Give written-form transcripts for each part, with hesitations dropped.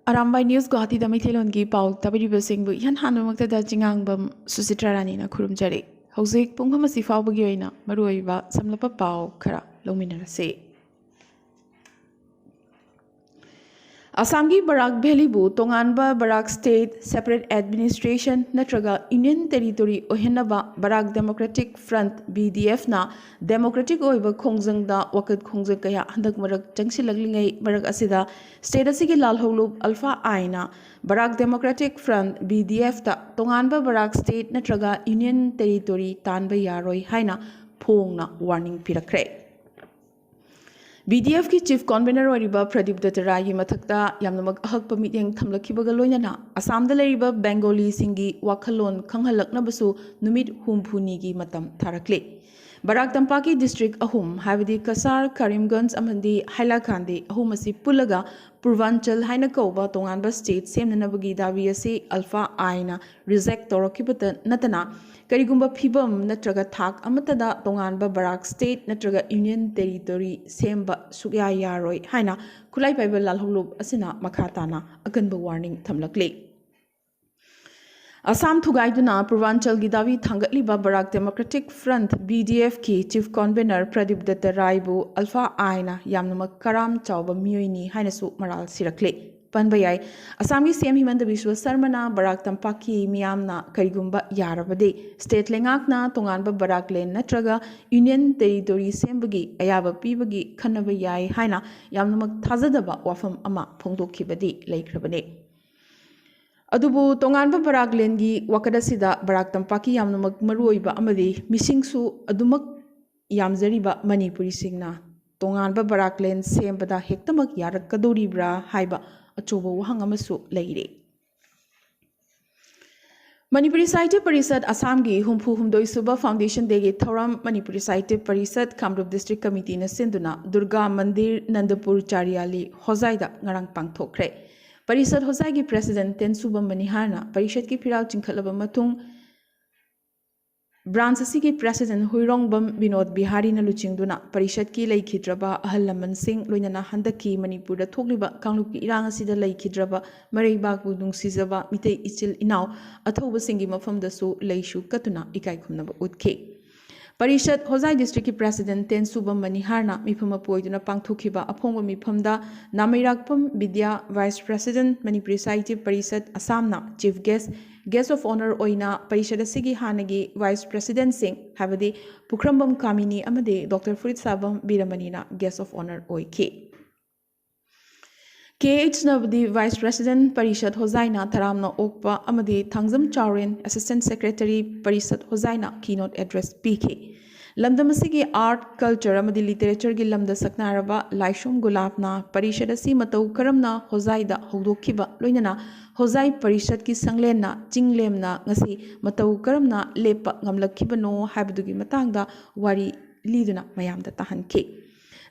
Arambai News Guwahati da Maithelongi pau tabiribasingbu ihan hanumagtada jingangbam Susitrarani na khurumjari. Hauzik pungpham asi faubagi oina maruoiba samlapa pau khara longminarase. Assamgi Barak Valley bu Tonganba Barak State Separate Administration natraga Union Territory ohenaba Barak Democratic Front BDF na Democratic oiba khongjangda wakat khongjang kaya handak marak jangsilaglingay marak asida state asigi lalholub Alpha Aina Barak Democratic Front BDF ta Tonganba Barak State natraga Union Territory tanba yaroi haina phongna warning pirakre. BDF ki Chief Convener Wariba Pradip Dattarai Mathakta Yamnamak Ahak Pamiting Tamlakibaga Loyana Assam the Lariba Bengali Singi Wakalon Kanghalaknabasu Numit Humpuni Matam Tarakle Barak Tampaki District Ahum Havidi Kasar Karimganj Amandi Hailakandi Ahumasi Pulaga Purvanchal Hainakoba Tonganba State Same Nabagi Daviasi Alpha Aina Reject Torokibata Natana Karigumba Pibam Natraga Thak Amatada Tonganba Barak State Natraga Union Territory Semba Sugya Yaroi Haina Kulai Bible Lalholub Asina Makatana Akanba warning Tamlakle Assam Thugaiduna Purvanchal Gidavi Thangatliba Barak Democratic Front BDF ki Chief Convener Pradip Dattarai bu Alpha Aina Yamnamak Karam Chauba Mioini Hainasu Maral Sirakle Panbayai Assamgi CM Himanta Biswa Sarmana Barak Tampaki Miyamna Karigumba Yarabade State Lengakna Tonganba Barak Len Natraga Union Territory Sembagi Ayaba Pibagi Kanaba Yai Haina Yamnamak Tazadaba Wafam Ama Pongdokibadi Laikrabane Adubu Tonganba Barak Lengi Wakadasida Barak Tampaki Yamnamak Maruiba Amadi Missingsu Adumak Yamzariba Manipuri Singna Tonganba Barak Len Sembada Hektamak Yarak Kadoribra Haiba Achoba Wahangamasu Lady Manipuri Sahitya Parisad Assamgi Humpu Humdoi Suba Foundation Degi Thoram Manipuri Sahitya Parisad Kamrup District Committee na Sinduna Durga Mandir Nandapur Chariali Hozaida Ngarang Pangthokre Parisad Hozai President Ten Subam Manihana Parishad ki Piral Chinkhalaba Matung Branch asigi President Huirongbam Binod Bihari na luchingduna Parishad ki Laikhidraba Ahalaman Singh Loinana Handaki Manipurda Thogliba Kanglup ki Irang asida Laikhidraba Mareibak Budung Sizaba Mitei Ichil Inau Athoba Singi Mafamdasu Leishu Katuna Ikai Khumnaba Utke Parishad Hozai District ki President Ten Subam Maniharna Mifama Poiduna Pangthukiba Apongwa Mifamda Namairakpam Vidya Vice President Manipuri Sahitya Parishad Assamna Chief Guest of Honor Oina Parishad asigi Hanagi Vice President Singh Havadi Pukrambam Kamini Amade Dr. Furit Sabam Biramanina Guest of Honor Oike KH Navadi Vice President Parishad Hozaina Taramna Okpa Amadi Thangzam Chaurin Assistant Secretary Parishad Hozaina Keynote Address PK Lamdamasigi Art, Culture Amadi Literature gi Lamda Saknaraba Laishum Gulabna Parishad asi Matau Karamna Hozaida Hogdokiba Loinana Hozai Parishad ki Sanglena Jinglemna Ngasi Matau Karamna Lepa Ngamlakibano Habidugi Matangda Wari Liduna Mayamda Tahanke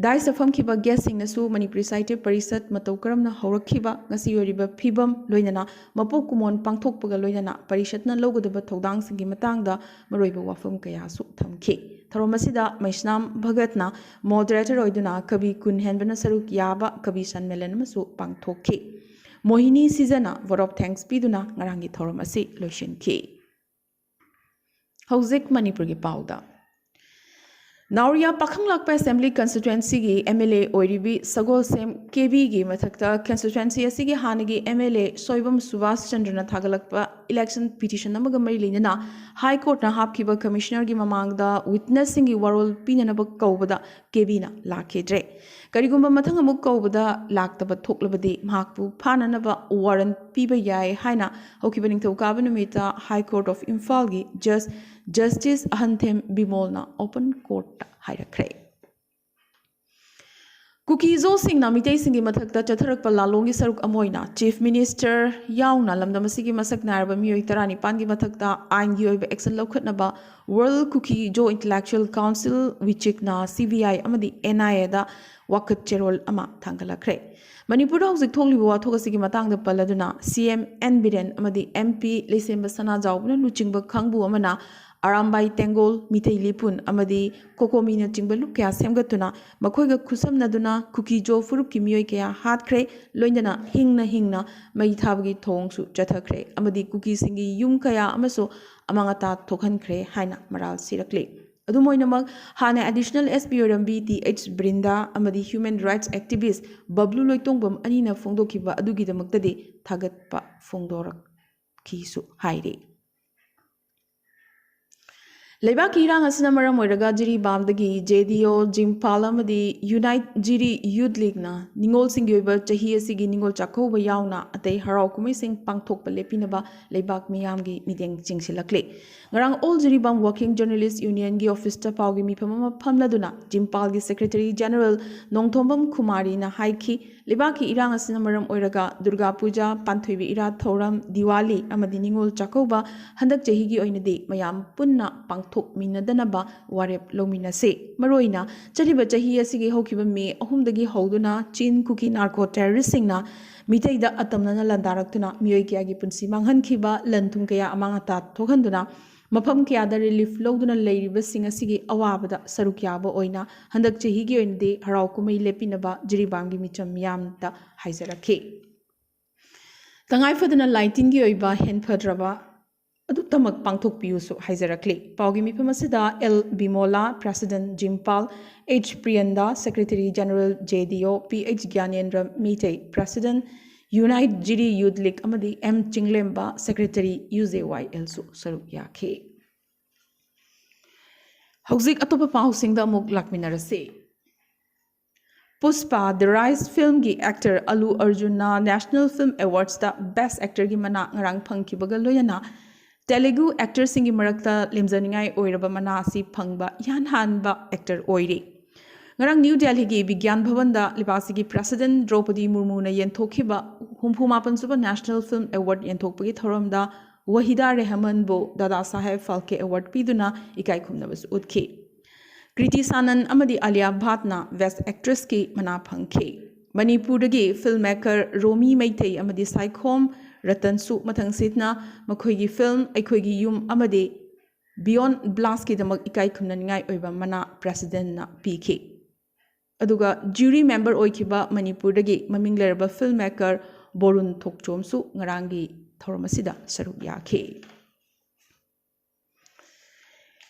Dai Safam Kiba guessing Nasu Manipuri Sahitya Parisad Matau Karamna Haurakhiba Ngasi Yoriba Phibam Loinana Mapo Kumon Pangthokpaga Loinana Parishadna Logodaba Thodang Singi Matangda Maroiba Wafam Kaya Su Thamke Tharomasida Maisnam Bhagatna Moderator Oiduna Kabi Kun Henbana Saruk Yaba Kabi Sanmelan Masu Pangthokke Mohini Sizana Vote of Thanks Piduna Ngarangi Thoromasi Loishinke Hauzik Manipur gi Pauda Nauria Pakhanglakpa Assembly Constituency gi MLA Oiribi Sagol Sem KB gi Mathakta Constituency asigi Hanagi MLA Soibam Subhas Chandrana Thagalakpa Election Petition Namaga Marilina High Court na Hapkiba Commissioner gi Mamangda Witnessing gi Warol Pinanaba Kaubada KB na Lakhedre Karigumba Mathang amuk Kaubada Laktaba Thoklabadi Mahakpu Phananaba Warrant Piba Yai Haina Hokibaning Thokaba Numita High Court of Imphal gi Justice Ahanthem Bimolna Open Court Hairakre Kukizo Singh Namitei Singi Mathakta Chatharak Palalongi Saruk Amoina Chief Minister Yauna Lamdamasigi Masak Naraba Miyoi Tarani Pangi Mathakta Ain Yoiba Action Lokhatnaba World Kuki Jo Intellectual Council Wichikna CVI Amadi NIA da Wakat Cherol Ama Thangalakre Manipur Hauzik Thongliba Wathokasigi Matangda Paladuna CM N Biren Amadi MP Lesemba Sana Jaubna Luchingba Khangbu Amana Arambai Tengol Mitei Lipun Amadi Kokomina Chingbalu Kya Semgatuna Makoiga Kusamnaduna Kuki Jo Furup Kimioy Kya Hatkre Loindana Hingna Mai Thabgi Thongsu Chathakre Amadi Kuki Singi Yum Kaya Amaso Amangata Tokhankre Haina Maral Sirakle Adumoinamak Hana additional SP Arambi TH Brinda Amadi Human Rights Activist Bablu Loitongbam Anina Fongdokiba Adugidamaktadi Thagatpa Fongdorak Kisu Hairi Leibaki irang asina maram oiraga jiri bamdagi JDO Jimpal amadi Unite Jiri Youth League na ningol singi oiba chahi asigi ningol chakhoba yauna atei harau kumai sing pangthokpa lepinaba leibak miyamgi mideng chingsilakle ngarang all jiri bam working journalist union gi office ta pawgi mifamama phamladuna Jimpal gi secretary general Nongthombam Kumari na haiki leibaki irang asina maram oiraga Durga Puja Panthoibi ira thoram Diwali amadi ningol chakhoba handak chahi gi oinadi mayam punna pangthok minadanaba warep lominase maroina chariba chahi asigi hokiba me ahumdagi hoduna chin kuki narco terrorist singna mitaida atamna landaraktuna miyoi kya gi punsi manghan khiba lanthum kaya amangata thokhanduna mafam kya da relief loduna leiriba singa sigi awabada sarukya ba oina handak chahi gi oinde harau kumai lepinaba jiribangi micham yam da haizarakhe tangai faduna lighting gi oiba hen phadraba adu tamak pangthok piusu haizarakle pawgi mifam asida L Bimola President Jimpal H Priyanda Secretary General JDO PH Gyanendra Mitei President Unite Jiri Youth League amadi M Chinglemba Secretary UJYL su saruk yakhe hauzik atopa pawsingda amuk lakminarase Puspa The Rise film gi actor Alu Arjun na National Film Awards da Best Actor gi mana ngarang phangkibaga loyana Telugu actor singi marakta lemzaningai oiraba mana asi phangba yan hanba actor oiri ngarang New Delhi gi Vigyan Bhavan da libasi gi President Draupadi Murmu na yentokhiba humphuma suba National Film Award yentokpagi thoram da Wahida Rehman bo Dada Saheb Phalke Award piduna ikai khumnabas utkhi Kriti Sanan amadi Alia Bhatt na Best Actress ki mana phangkhe Manipur gi filmmaker Romi Maithei amadi Saikhom Ratan Su Mathang Sitna Makhoigi film Aikhoigi Yum Amade Beyond Blast ki damak ikai khumnaningai oiba mana president na PK Aduga jury member oikiba Manipur dagi maming leraba filmmaker Borun Thokchom su ngarangi thoramasida saruk yakhe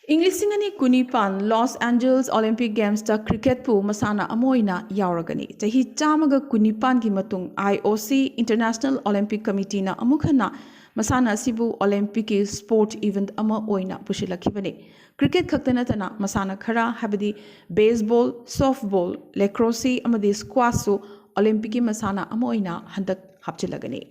English singani Kunipan Los Angeles Olympic Games ta cricket pu masana amoina yauragani chahi chamaga Kunipan gi matung IOC International Olympic Committee na amukhana masana sibu Olympic sport event ama oina pushilakibani cricket khaktana tana masana khara habadi baseball softball lacrosse amadi squash su Olympic masana amoina handak hapchilagani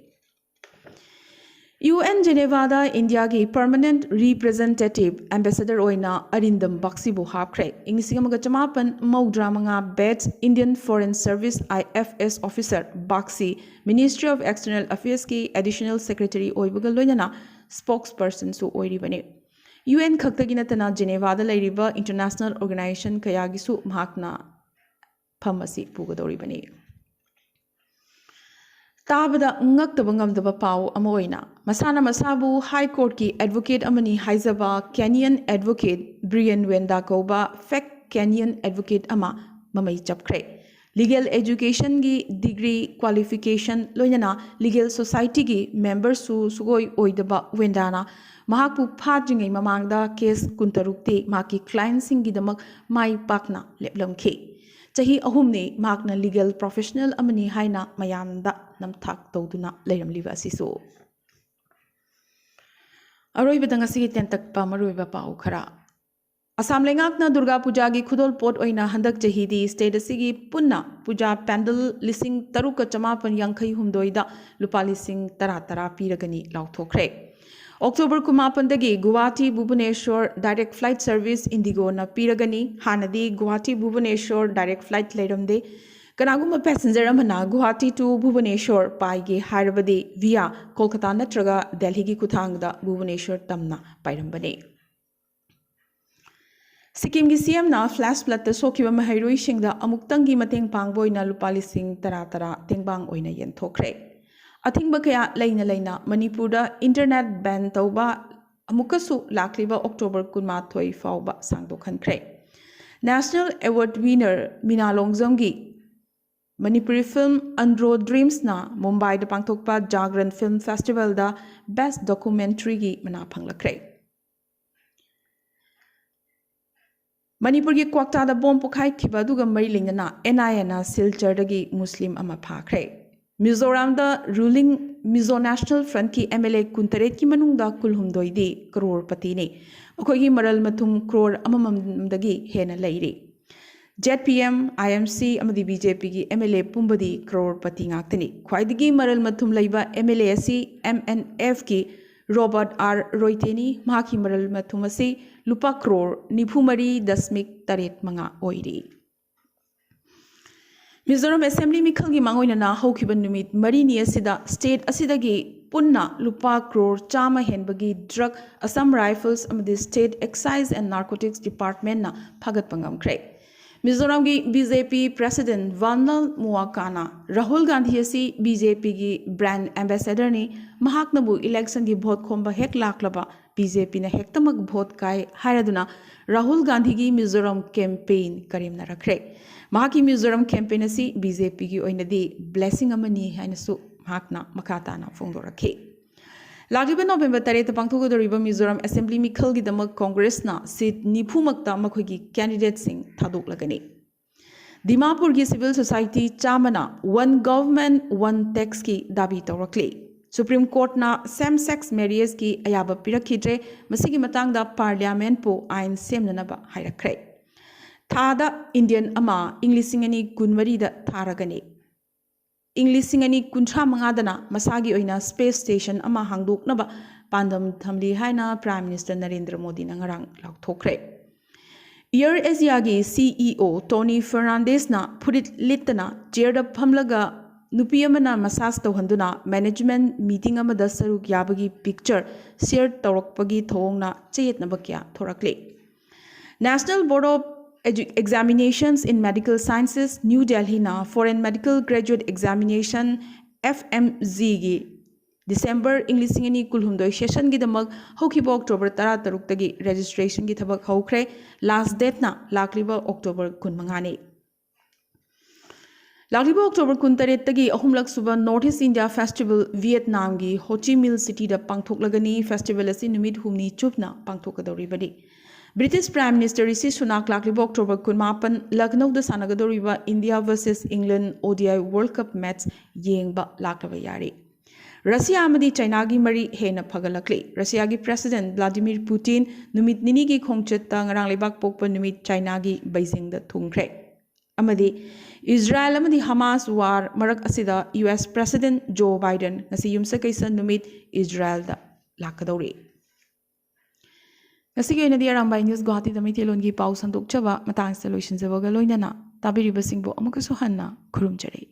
UN Geneva da India gi permanent representative ambassador oina Arindam Baksibu hapkre ingsigamaga chamapan maudramanga bets Indian Foreign Service IFS officer Baksi Ministry of External Affairs ki additional secretary oibaga loinana spokesperson su oiribane UN khaktagina tana Geneva da lairiba international organization kayagisu mahakna phamasi pugadoribane Tabada ngakta ngamdaba pau amoina masana masabu high court ki advocate amani haizaba Kenyan advocate Brian Wenda koba fact Kenyan advocate ama mamai chapkre legal education gi degree qualification loinana legal society gi member su sugoi oidaba Wendana mahakpu phajingai mamangda case kuntarukte maki client singi damak mai pakna leplamkhe chahi ahumne makna legal professional amani haina mayamda namthak tawduna leiramliba asisu aroiba dangasi tentak pa maroiba pau khara Assam lengakna Durga Puja gi khudol pot oina handak chahi di state asigi punna puja pandal lising taruka chamapan yankhai humdoida lupa lising tara piragani lauthokre October kumapandagi Guwahati Bhubaneswar direct flight service Indigo na piragani hanadi Guwahati Bhubaneswar direct flight leiramde kanaguma passenger amana Guwahati to Bhubaneswar paige harabadi via Kolkata natraga Delhi gi kuthangda Bhubaneswar tamna pairambane Sikkim gi CM na flash flood ta sokiba mahairoi singda amuktangi mateng pangboina lupa lising tara tengbang oina yenthokre Athingba kaya laina Manipurda internet ban tauba ꯑꯃꯨꯛꯀꯁꯨ ꯂꯥꯛꯂꯤꯕ ꯑꯣꯛꯇꯣꯕꯔ 12 ꯐꯥꯎꯕ ꯁꯥꯡꯗꯣꯛꯍꯟꯈ꯭ꯔꯦ꯫ National award winner ꯃꯤꯅꯥ ꯂꯣꯡꯖꯝꯒꯤ ꯃꯅꯤꯄꯨꯔꯤ ꯐꯤल्म ꯑꯟꯗ꯭ꯔꯣ ꯗ꯭रीꯝꯁꯅ ꯃꯨꯝꯕꯥꯏꯗ ꯄꯥꯡꯊꯣꯛꯄ Jagran ꯐꯤल्म ꯐꯦꯁꯇꯤꯚꯦꯜꯗ best ꯗꯣꯀꯨꯃꯦꯟꯇꯔꯤꯒꯤ ꯃꯅꯥ ꯐꯪꯂꯛꯈ꯭ꯔꯦ꯫ ꯃꯅꯤꯄꯨꯔꯒꯤ ꯀ꯭ꯋꯥꯛꯇꯥꯗ bomb ꯄꯣꯈꯥꯏꯈꯤꯕ ꯑꯗꯨꯒ ꯃꯔꯤ ꯂꯩꯅꯅ NIAꯅ ꯁꯤꯜꯆꯔꯗꯒꯤ ꯃꯨꯁꯂꯤꯝ ꯑꯃ ꯐꯥꯈ꯭ꯔꯦ꯫ ꯃꯤꯖꯣꯔꯥꯝꯗ ꯔꯨꯂꯤꯡ ꯃꯤꯖꯣ ꯅꯦꯁꯅꯦꯜ ꯐ꯭ꯔꯟꯠꯀꯤ MLA 19ꯀꯤ ꯃꯅꯨꯡꯗ 18ꯗꯤ ꯀ꯭ꯔꯣꯔꯄꯇꯤꯅꯤ꯫ ꯃꯈꯣꯏꯒꯤ ꯃꯔꯜ ꯃꯊꯨꯝ ꯀ꯭ꯔꯣꯔ ꯑꯃꯃꯝꯗꯒꯤ ꯍꯦꯟꯅ ꯂꯩꯔꯤ꯫ ZPM, IMC ꯑꯃꯗꯤ BJPꯒꯤ MLA ꯄꯨꯝꯕꯗꯤ ꯀ꯭ꯔꯣꯔꯄꯇꯤ ꯉꯥꯛꯇꯅꯤ꯫ ꯈ꯭ꯋꯥꯏꯗꯒꯤ ꯃꯔꯜ ꯃꯊꯨꯝ ꯂꯩꯕ MLA ꯑꯁꯤ MNFꯀꯤ ꯔꯣꯕꯔꯠ R. ꯔꯣꯏꯇꯦꯅꯤ꯫ ꯃꯍꯥꯛꯀꯤ ꯃꯔꯜ ꯃꯊꯨꯝ ꯑꯁꯤ ꯂꯨꯄꯥ ꯀ꯭ꯔꯣꯔ 94.85 ꯑꯣꯏꯔꯤ꯫ ꯃꯤꯖꯣꯔꯥꯝ ꯑꯦꯁꯦꯝꯕ꯭ꯂꯤ ꯃꯤꯈꯜꯒꯤ ꯃꯥꯡꯑꯣꯏꯅꯅ ꯍꯧꯈꯤꯕ ꯅꯨꯃꯤꯠ 4ꯅꯤ ꯑꯁꯤꯗ ꯁ꯭ꯇꯦꯠ ꯑꯁꯤꯗꯒꯤ ꯄꯨꯟꯅ ꯂꯨꯄꯥ ꯀ꯭ꯔꯣꯔ 100 ꯍꯦꯟꯕꯒꯤ ꯗ꯭ꯔꯒ ꯑꯁꯥꯝ ꯔꯥꯏꯐꯜꯁ ꯑꯃꯗꯤ ꯁ꯭ꯇꯦꯠ ꯑꯦꯛꯁꯥꯏꯖ ꯑꯦꯟড ꯅꯥꯔꯀꯣꯇꯤꯛꯁ ꯗꯤꯄꯥꯔꯠꯃꯦꯟꯠꯅ ꯐꯥꯒꯠꯄ ꯉꯝꯈ꯭ꯔꯦ꯫ ꯃꯤꯖꯣꯔꯥꯝꯒꯤ BJP ꯄ꯭ꯔꯦꯁꯤꯗꯦꯟꯠ ꯚꯥꯟꯅꯜ ꯃꯨꯋꯥꯀꯥꯅ ꯔꯥꯍꯨꯜ ꯒꯥꯟꯙꯤ ꯑꯁꯤ BJPꯒꯤ ꯕ꯭ꯔꯥꯟꯗ ꯑꯦꯝꯕꯦꯁꯦꯗꯔꯅꯤ, ꯃꯍꯥꯛꯅꯕꯨ ꯏꯂꯦꯛꯁꯟꯒꯤ ꯚꯣꯠ ꯈꯣꯝꯕ ꯍꯦꯛ ꯂꯥꯛꯂꯕ BJPꯅ ꯍꯦꯛꯇꯃꯛ ꯚꯣꯠ ꯀꯥꯏ ꯍꯥꯏꯔꯗꯨꯅ ꯔꯥꯍꯨꯜ ꯒꯥꯟꯙꯤꯒꯤ ꯃꯤꯖꯣꯔꯥꯝ ꯀꯦꯝꯄꯦꯟ ꯀꯔꯦꯝꯅꯔꯛꯈ꯭ꯔꯦ꯫ ꯃꯍꯥꯛꯀꯤ ꯃꯤꯖꯣꯔꯥꯝ ꯀꯦꯝꯄꯦꯟ ꯑꯁꯤ BJPꯒꯤ ꯑꯣꯏꯅꯗꯤ ꯕ꯭ꯂꯦꯁꯤꯡ ꯑꯃꯅꯤ ꯍꯥꯏꯅꯁꯨ ꯃꯍꯥꯛꯅ ꯃꯈꯥ ꯇꯥꯅ ꯐꯣꯡꯗꯣꯔꯛꯈꯤ꯫ ꯂꯥꯛꯂꯤꯕ ꯅꯣꯚꯦꯝꯕꯔ 8ꯗ ꯄꯥꯡꯊꯣꯛꯀꯗꯧꯔꯤꯕ ꯃꯤꯖꯣꯔꯥꯝ ꯑꯦꯁꯦꯝꯕ꯭ꯂꯤ ꯃꯤꯈꯜꯒꯤꯗꯃꯛ ꯀꯣꯡꯒ꯭ꯔꯦꯁꯅ ꯁꯤꯠ 90ꯃꯛꯇ ꯃꯈꯣꯏꯒꯤ ꯀꯦꯟꯗꯤꯗꯦꯠꯁꯤꯡ ꯊꯥꯗꯣꯛꯂꯒꯅꯤ꯫ ꯗꯤꯃꯥꯄꯨꯔꯒꯤ ꯁꯤꯚꯤꯜ ꯁꯣꯁꯥꯏꯇꯤ ꯆꯥꯝꯃꯅ ꯋꯥꯟ ꯒꯚꯔꯟꯃꯦꯟꯠ ꯋꯥꯟ ꯇꯦꯛꯁꯀꯤ ꯗꯥꯕꯤ ꯇꯧꯔꯛꯂꯤ꯫ ꯁꯨꯄ꯭रीम कोर्टना सेम सेक्स मैरियज की अयाबा पिरखिद्रे, मसिगी मतंगदा पार्लियामेंटपु आइन सेमननबा हाइरख्रे। थादा इंडियन अमा इंग्लिसिंगनी कुनमरीदा थारगनी। इंग्लिसिंगनी कुंठा मंगादना मसागी ओइना स्पेस स्टेशन अमा हांगदोकनबा पांदम थमली हाइना प्राइम मिनिस्टर नरेंद्र मोदी नंगरांग लाउथोख्रे। एयर एशिया की CEO टोनी फर्नांडिसना फुरित लिटना चेयरदा फमलगा नुपी अमना मसाज तौहंदुना मैनेजमेंट मीटिंग अमदा सरुक याबगी पिक्चर शेयर तौरकपगी थोंगना चेयतनबा क्या थोरकले। National board of examinations in medical sciences new Delhi ना foreign medical graduate examination FMG की डिसेंबर इंग्लिसिंगनी कुलहुमदोय सेशन की दमक होखिबो अक्टोबर 13 तगी रजिस्ट्रेशन की थबक हौख्रे। लास्ट डेट ना लाखलिबो अक्टोबर 15 लाखलिबो अक्टोबर 13 तगी अहुमलक सुबह north east India festival Vietnam की होची मिल सिटी दा पांगथोकलगनी। फेस्टिवल असि नुमित हुमनी चुपना पांगथोकदौरिबदी। British prime minister Rishi Sunak लाखलिबो अक्टोबर 19 लखनऊ दा सानगदौरिबा India versus England ODI world cup match येंगबा लाखलबा यारी। रशिया अमदी चाइना की मरी हेना फगलकली। रशिया की प्रेसिडेंट व्लादिमीर पुतिन नुमित निनी की खोंगचत्ता ngarang लेबाक पोकपा नुमित चाइना की बीजिंग दा थुंगख्रे। अमदी इजराइल अमदी हमास वार मरक असिदा US president Joe Biden ngasi yumsakaysa numit Israel दा लाकदौरी। ngasi gi oinadi Arambai News Guwahati da Maithelon gi pau sandokchaba matang sa loisinjaba ga loinana tabiribasingbo amukasu hanna khurumjare।